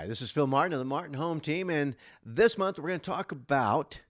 Hi, this is Phil Martin of the Martin Home Team, and this month we're going to talk about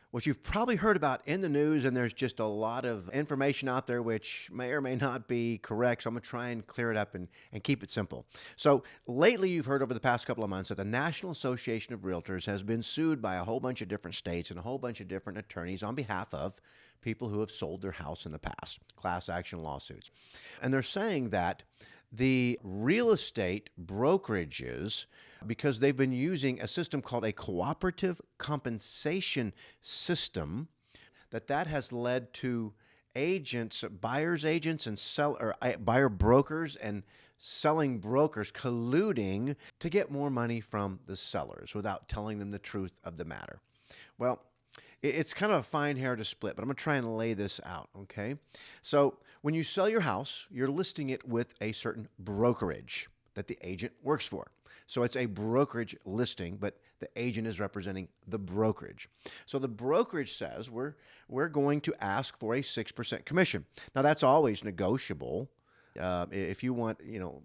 what you've probably heard about in the news, and there's just a lot of information out there which may or may not be correct, so I'm going to try and clear it up and keep it simple. So lately you've heard over the past couple of months that the National Association of REALTORS has been sued by a whole bunch of different states and a whole bunch of different attorneys on behalf of people who have sold their house in the past, class action lawsuits. And they're saying that the real estate brokerages, because they've been using a system called a cooperative compensation system, that has led to agents, buyer's agents and buyer brokers and selling brokers colluding to get more money from the sellers without telling them the truth of the matter. Well, it's kind of a fine hair to split, but I'm going to try and lay this out, okay? So when you sell your house, you're listing it with a certain brokerage that the agent works for. So it's a brokerage listing, but the agent is representing the brokerage. So the brokerage says we're going to ask for a 6% commission. Now that's always negotiable. If you want,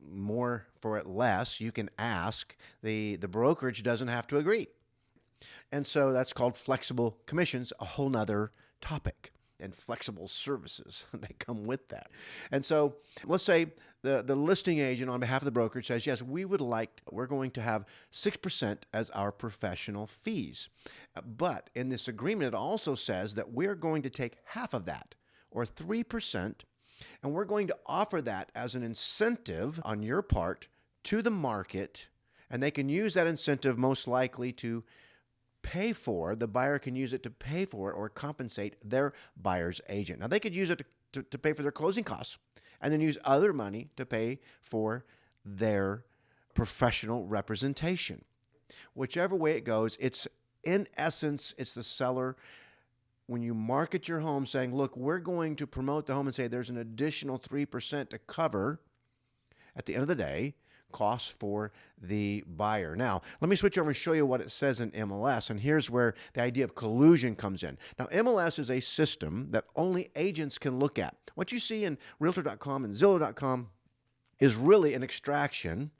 more for it less, you can ask. The brokerage doesn't have to agree. And so that's called flexible commissions, a whole nother topic, and flexible services that come with that. And so let's say the listing agent on behalf of the brokerage says, yes, we're going to have 6% as our professional fees. But in this agreement, it also says that we're going to take half of that, or 3%, and we're going to offer that as an incentive on your part to the market, and they can use that incentive most likely to the buyer can use it to pay for or compensate their buyer's agent. Now, they could use it to pay for their closing costs and then use other money to pay for their professional representation. Whichever way it goes, in essence, it's the seller. When you market your home saying, look, we're going to promote the home and say there's an additional 3% to cover, at the end of the day, costs for the buyer. Now, let me switch over and show you what it says in MLS, and here's where the idea of collusion comes in. Now, MLS is a system that only agents can look at. What you see in Realtor.com and Zillow.com is really an extraction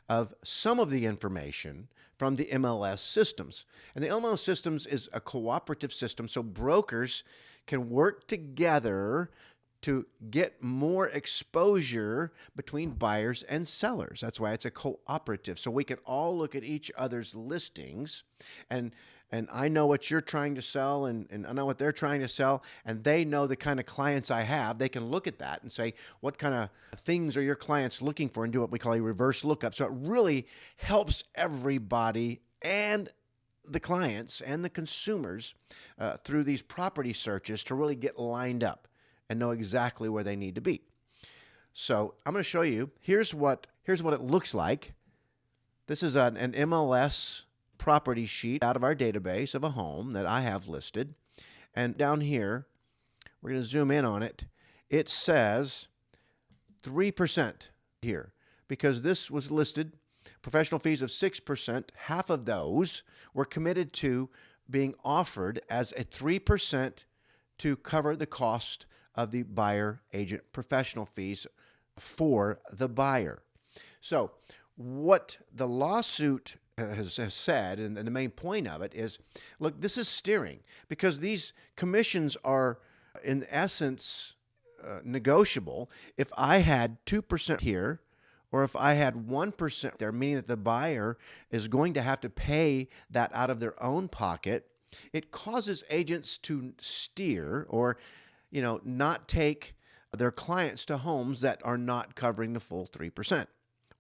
of some of the information from the MLS systems. And the MLS systems is a cooperative system, so brokers can work together to get more exposure between buyers and sellers. That's why it's a cooperative. So we can all look at each other's listings, and I know what you're trying to sell, and I know what they're trying to sell, and they know the kind of clients I have. They can look at that and say, what kind of things are your clients looking for, and do what we call a reverse lookup. So it really helps everybody and the clients and the consumers through these property searches to really get lined up and know exactly where they need to be. So I'm going to show you, here's what it looks like. This is an MLS property sheet out of our database of a home that I have listed. And down here, we're going to zoom in on it. It says 3% here, because this was listed, professional fees of 6%. Half of those were committed to being offered as a 3% to cover the cost of the buyer agent professional fees for the buyer. So what the lawsuit has said, and the main point of it is, look, this is steering, because these commissions are in essence negotiable. If I had 2% here, or if I had 1% there, meaning that the buyer is going to have to pay that out of their own pocket, it causes agents to steer or not take their clients to homes that are not covering the full 3%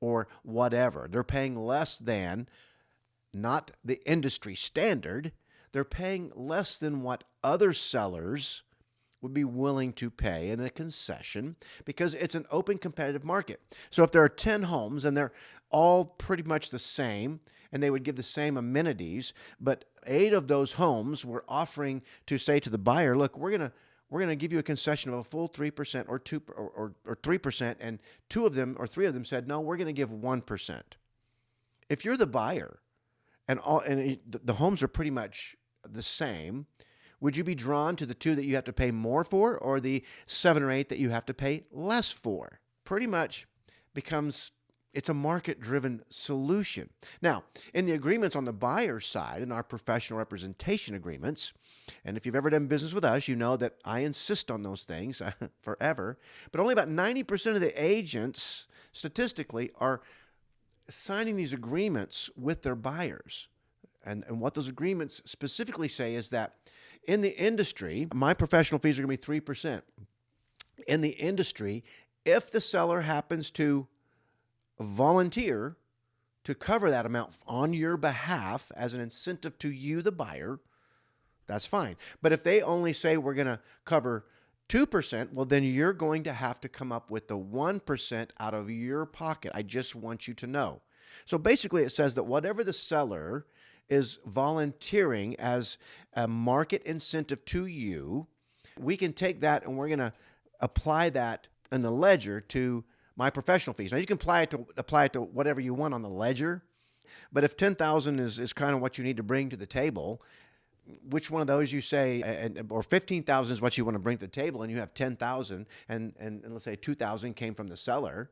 or whatever. They're paying less than, not the industry standard, they're paying less than what other sellers would be willing to pay in a concession, because it's an open competitive market. So if there are 10 homes and they're all pretty much the same and they would give the same amenities, but 8 of those homes were offering to say to the buyer, look, we're going to give you a concession of a full 3% or 3%, and 2 of them or 3 of them said, no, we're going to give 1%. If you're the buyer and the homes are pretty much the same, would you be drawn to the 2 that you have to pay more for, or the 7 or 8 that you have to pay less for? Pretty much becomes It's a market-driven solution. Now, in the agreements on the buyer's side, in our professional representation agreements, and if you've ever done business with us, you know that I insist on those things forever, but only about 90% of the agents, statistically, are signing these agreements with their buyers. And what those agreements specifically say is that in the industry, my professional fees are going to be 3%. In the industry, if the seller happens to volunteer to cover that amount on your behalf as an incentive to you, the buyer, that's fine. But if they only say we're going to cover 2%, well, then you're going to have to come up with the 1% out of your pocket. I just want you to know. So basically, it says that whatever the seller is volunteering as a market incentive to you, we can take that and we're going to apply that in the ledger to my professional fees. Now, you can apply it to whatever you want on the ledger, but if $10,000 is kind of what you need to bring to the table, which one of those you say, or $15,000 is what you want to bring to the table, and you have $10,000, and let's say $2,000 came from the seller,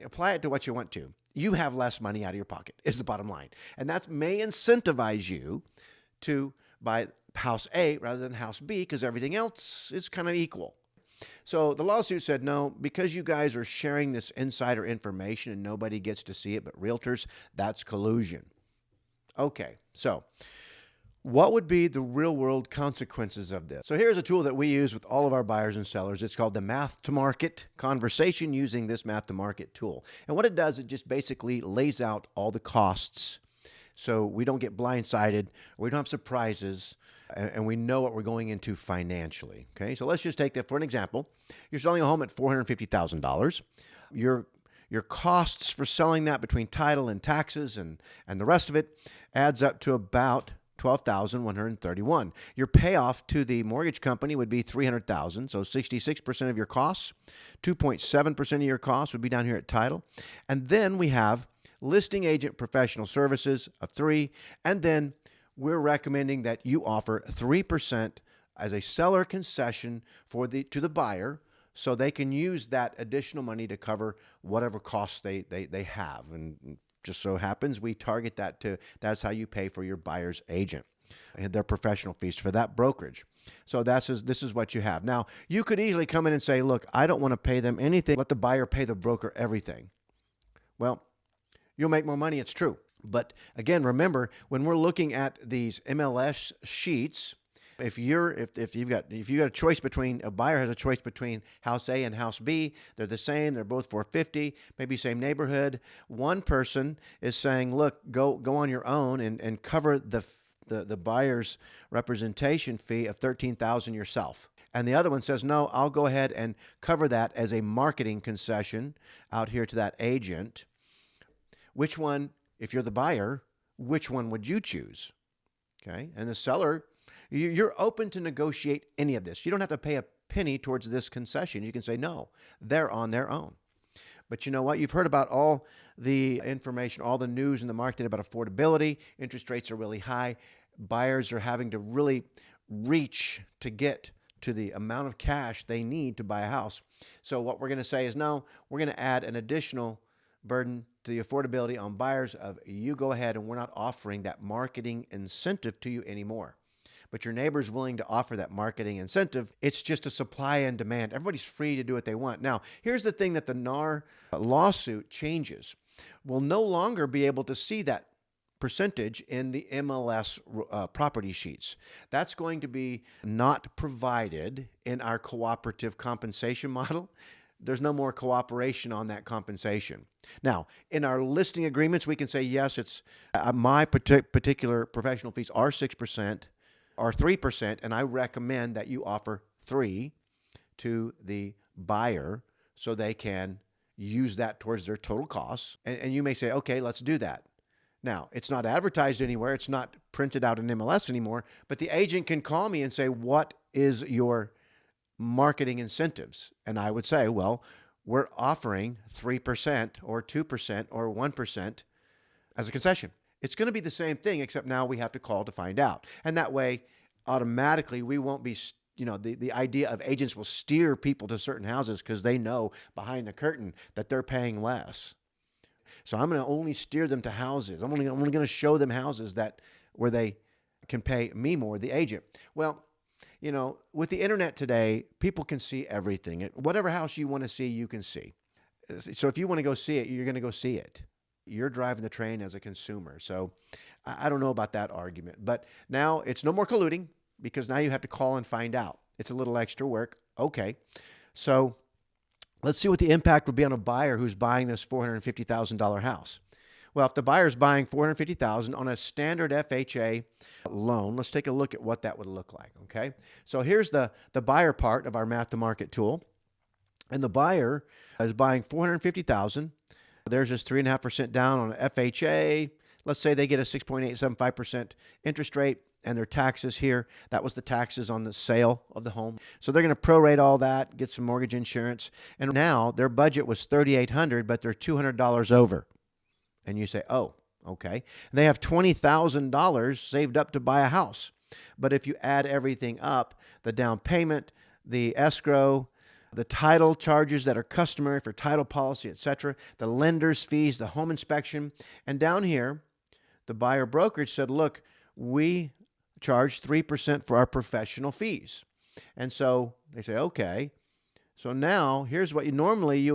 apply it to what you want to. You have less money out of your pocket, is the bottom line. And that may incentivize you to buy house A rather than house B because everything else is kind of equal. So the lawsuit said, no, because you guys are sharing this insider information and nobody gets to see it but realtors, that's collusion. Okay, so what would be the real-world consequences of this? So here's a tool that we use with all of our buyers and sellers. It's called the Math to Market conversation using this Math to Market tool. And what it does, it just basically lays out all the costs so we don't get blindsided, we don't have surprises, and we know what we're going into financially. Okay, so let's just take that for an example. You're selling a home at $450,000. Your costs for selling that between title and taxes and the rest of it adds up to about $12,131. Your payoff to the mortgage company would be $300,000, so 66% of your costs. 2.7% of your costs would be down here at title. And then we have listing agent professional services of 3%, and then we're recommending that you offer 3% as a seller concession to the buyer so they can use that additional money to cover whatever costs they have. And just so happens we target that's how you pay for your buyer's agent and their professional fees for that brokerage. So this is what you have. Now, you could easily come in and say, look, I don't want to pay them anything. Let the buyer pay the broker everything. Well, you'll make more money, it's true. But again, remember, when we're looking at these MLS sheets, if you've got a choice between, a buyer has a choice between house A and house B, they're the same, they're both 450, maybe same neighborhood. One person is saying, look, go on your own and cover the buyer's representation fee of $13,000 yourself. And the other one says, no, I'll go ahead and cover that as a marketing concession out here to that agent. Which one, if you're the buyer, which one would you choose? Okay, and the seller, you're open to negotiate any of this. You don't have to pay a penny towards this concession. You can say, no, they're on their own. But you know what? You've heard about all the information, all the news in the market about affordability. Interest rates are really high. Buyers are having to really reach to get to the amount of cash they need to buy a house. So what we're going to say is, no, we're going to add an additional burden to the affordability on buyers of you go ahead, and we're not offering that marketing incentive to you anymore. But your neighbor's willing to offer that marketing incentive. It's just a supply and demand. Everybody's free to do what they want. Now, here's the thing that the NAR lawsuit changes. We'll no longer be able to see that percentage in the MLS property sheets. That's going to be not provided in our cooperative compensation model. There's no more cooperation on that compensation. Now, in our listing agreements, we can say, yes, it's my particular professional fees are 6%. Or 3%, and I recommend that you offer 3% to the buyer so they can use that towards their total costs. And you may say, okay, let's do that. Now, it's not advertised anywhere. It's not printed out in MLS anymore, but the agent can call me and say, what is your marketing incentives? And I would say, well, we're offering 3% or 2% or 1% as a concession. It's going to be the same thing, except now we have to call to find out. And that way, automatically, we won't be, the idea of agents will steer people to certain houses because they know behind the curtain that they're paying less. So I'm going to only steer them to houses. I'm only going to show them houses where they can pay me more, the agent. Well, with the internet today, people can see everything. Whatever house you want to see, you can see. So if you want to go see it, you're going to go see it. You're driving the train as a consumer. So I don't know about that argument. But now it's no more colluding, because now you have to call and find out. It's a little extra work. Okay. So let's see what the impact would be on a buyer who's buying this $450,000 house. Well, if the buyer's buying $450,000 on a standard FHA loan, let's take a look at what that would look like, okay? So here's the buyer part of our Math to Market tool. And the buyer is buying $450,000. There's just 3.5% down on an FHA. Let's say they get a 6.875% interest rate, and their taxes here, that was the taxes on the sale of the home. So they're going to prorate all that, get some mortgage insurance. And now their budget was $3,800, but they're $200 over. And you say, oh, okay. They have $20,000 saved up to buy a house. But if you add everything up, the down payment, the escrow, the title charges that are customary for title policy, etc., the lender's fees, the home inspection, and down here, the buyer brokerage said, look, we charge 3% for our professional fees. And so they say, okay. So now here's what you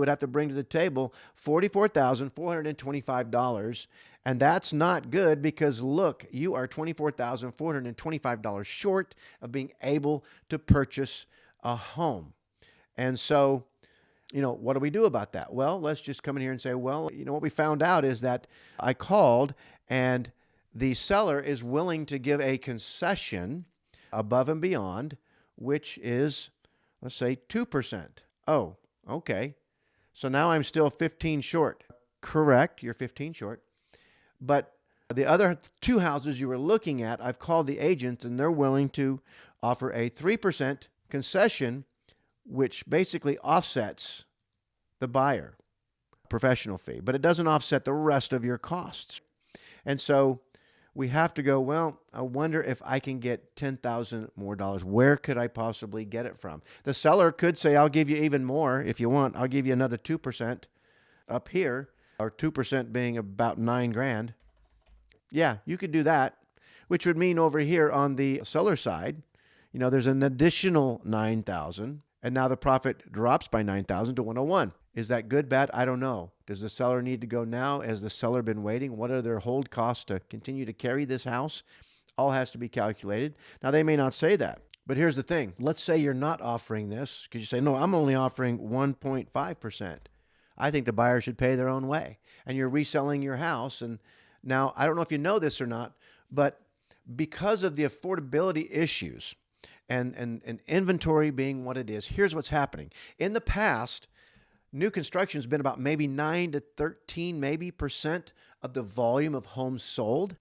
would have to bring to the table, $44,425. And that's not good, because look, you are $24,425 short of being able to purchase a home. And so, what do we do about that? Well, let's just come in here and say, well, what we found out is that I called, and the seller is willing to give a concession above and beyond, which is, let's say, 2%. Oh, okay. So now I'm still 15 short. Correct, you're 15 short. But the other two houses you were looking at, I've called the agents, and they're willing to offer a 3% concession, which basically offsets the buyer professional fee, but it doesn't offset the rest of your costs. And so we have to go, well, I wonder if I can get $10,000 more dollars. Where could I possibly get it from? The seller could say, I'll give you even more if you want. I'll give you another 2% up here, or 2% being about $9,000. Yeah, you could do that, which would mean over here on the seller side, there's an additional $9,000, and now the profit drops by $9,000 to $101. Is that good, bad? I don't know. Does the seller need to go now? Has the seller been waiting? What are their hold costs to continue to carry this house? All has to be calculated. Now, they may not say that, but here's the thing. Let's say you're not offering this, because you say, no, I'm only offering 1.5%. I think the buyer should pay their own way. And you're reselling your house. And now, I don't know if you know this or not, but because of the affordability issues and inventory being what it is, here's what's happening. In the past, new construction has been about maybe 9 to 13 percent of the volume of homes sold.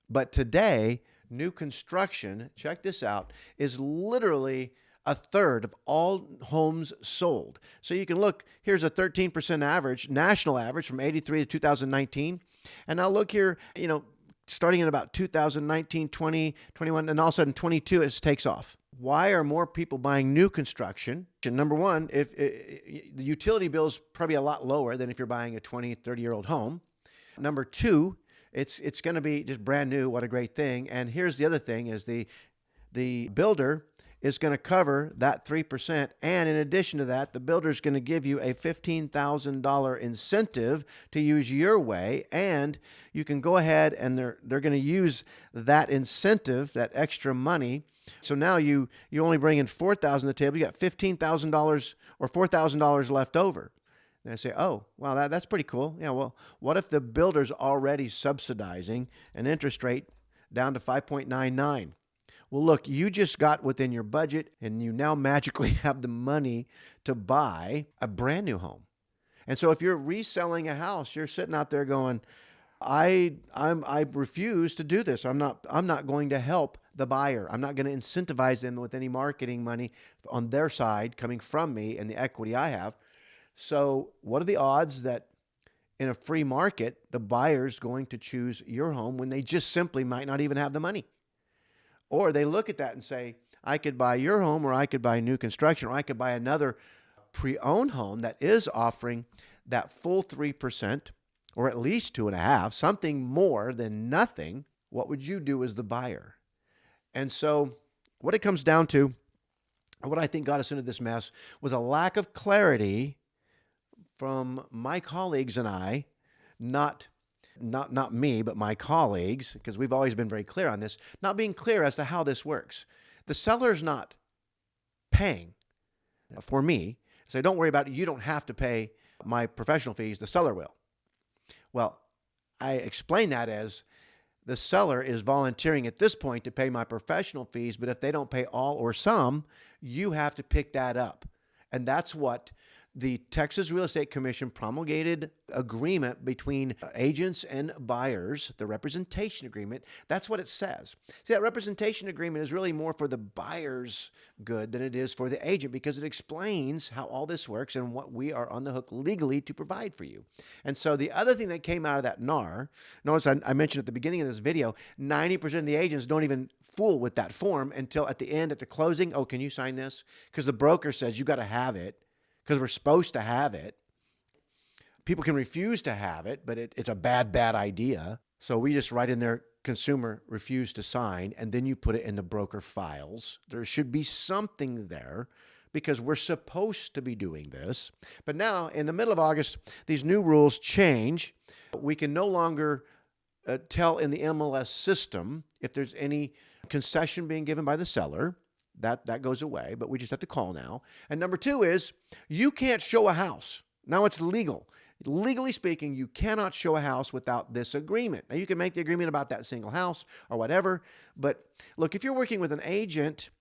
But today, new construction, check this out, is literally a third of all homes sold. So you can look, here's a 13% average, national average from 83 to 2019. And now look here, starting in about 2019, 20, 21, and all of a sudden 22, it takes off. Why are more people buying new construction? Number one, if the utility bill is probably a lot lower than if you're buying a 20, 30-year-old home. Number two, it's going to be just brand new. What a great thing. And here's the other thing is the builder is going to cover that 3%. And in addition to that, the builder is going to give you a $15,000 incentive to use your way. And you can go ahead and they're going to use that incentive, that extra money. So now you only bring in $4,000 to the table. You got $15,000 or $4,000 left over. And I say, oh, wow, that's pretty cool. Yeah, well, what if the builder's already subsidizing an interest rate down to 5.99? Well, look, you just got within your budget, and you now magically have the money to buy a brand new home. And so if you're reselling a house, you're sitting out there going, I refuse to do this. I'm not going to help the buyer. I'm not going to incentivize them with any marketing money on their side coming from me and the equity I have. So what are the odds that in a free market, the buyer's going to choose your home when they just simply might not even have the money? Or they look at that and say, I could buy your home, or I could buy new construction, or I could buy another pre-owned home that is offering that full 3%. or at least 2.5, something more than nothing, what would you do as the buyer? And so what it comes down to, what I think got us into this mess, was a lack of clarity from my colleagues and I, not me, but my colleagues, because we've always been very clear on this, not being clear as to how this works. The seller's not paying for me. Say, don't worry about it. You don't have to pay my professional fees. The seller will. Well, I explain that as the seller is volunteering at this point to pay my professional fees, but if they don't pay all or some, you have to pick that up. And that's what the Texas Real Estate Commission promulgated agreement between agents and buyers, the representation agreement. That's what it says. See, that representation agreement is really more for the buyer's good than it is for the agent, because it explains how all this works and what we are on the hook legally to provide for you. And so the other thing that came out of that NAR, notice I mentioned at the beginning of this video, 90% of the agents don't even fool with that form until at the end, at the closing. Oh, can you sign this? Because the broker says you got to have it, because we're supposed to have it. People can refuse to have it, but it's a bad idea. So we just write in there, consumer refused to sign, and then you put it in the broker files. There should be something there because we're supposed to be doing this. But now, in the middle of August, these new rules change. We can no longer tell in the MLS system if there's any concession being given by the seller. That goes away, but we just have to call now. And number two is you can't show a house. Now it's legal. Legally speaking, you cannot show a house without this agreement. Now you can make the agreement about that single house or whatever, but look, if you're working with an agent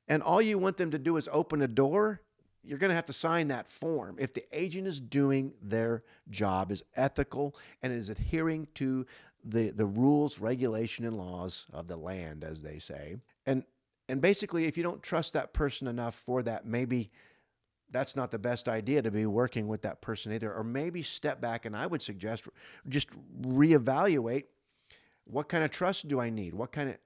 and all you want them to do is open a door, you're going to have to sign that form. If the agent is doing their job, is ethical, and is adhering to the rules, regulation, and laws of the land, as they say. And basically, if you don't trust that person enough for that, maybe that's not the best idea to be working with that person either. Or maybe step back, and I would suggest just reevaluate, what kind of trust do I need? What kind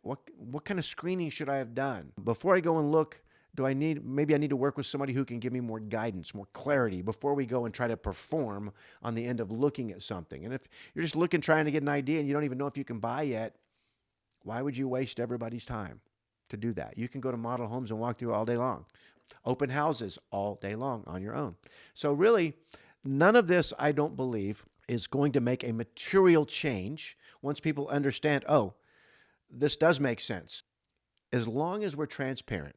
of screening should I have done? Before I go and look, maybe I need to work with somebody who can give me more guidance, more clarity before we go and try to perform on the end of looking at something. And if you're just trying to get an idea and you don't even know if you can buy yet, why would you waste everybody's time to do that? You can go to model homes and walk through all day long. Open houses all day long on your own. So really, none of this, I don't believe, is going to make a material change once people understand, oh, this does make sense. As long as we're transparent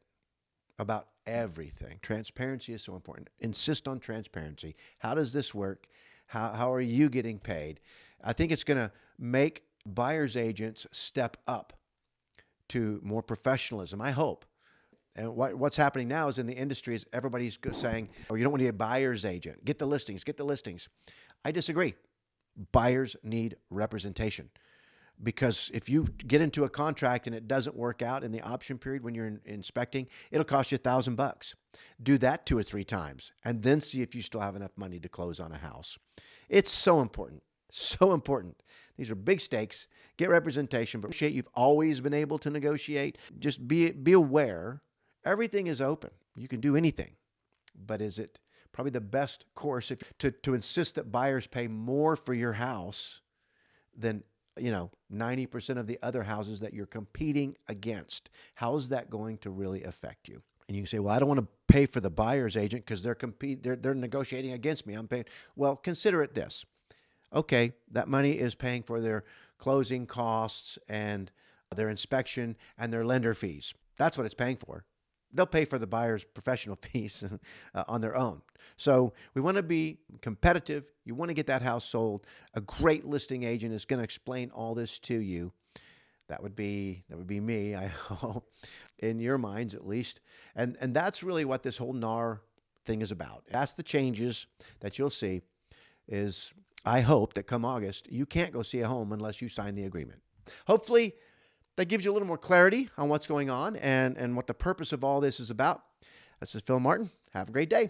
about everything. Transparency is so important. Insist on transparency. How does this work? How are you getting paid? I think it's going to make buyer's agents step up to more professionalism, I hope. And what's happening now is in the industry is everybody's saying, oh, you don't want to be a buyer's agent. Get the listings, get the listings. I disagree. Buyers need representation. Because if you get into a contract and it doesn't work out in the option period when you're inspecting, it'll cost you $1,000. Do that 2 or 3 times and then see if you still have enough money to close on a house. It's so important. So important. These are big stakes. Get representation, but you've always been able to negotiate. Just be aware. Everything is open. You can do anything. But is it probably the best course to insist that buyers pay more for your house than 90% of the other houses that you're competing against? How is that going to really affect you? And you can say, well, I don't want to pay for the buyer's agent because they're negotiating against me. I'm paying. Well, consider it this. Okay, that money is paying for their closing costs and their inspection and their lender fees. That's what it's paying for. They'll pay for the buyer's professional fees on their own. So we want to be competitive. You want to get that house sold. A great listing agent is going to explain all this to you. That would be me, I hope, in your minds at least. And that's really what this whole NAR thing is about. That's the changes that you'll see is, I hope that come August, you can't go see a home unless you sign the agreement. Hopefully, that gives you a little more clarity on what's going on and what the purpose of all this is about. This is Phil Martin. Have a great day.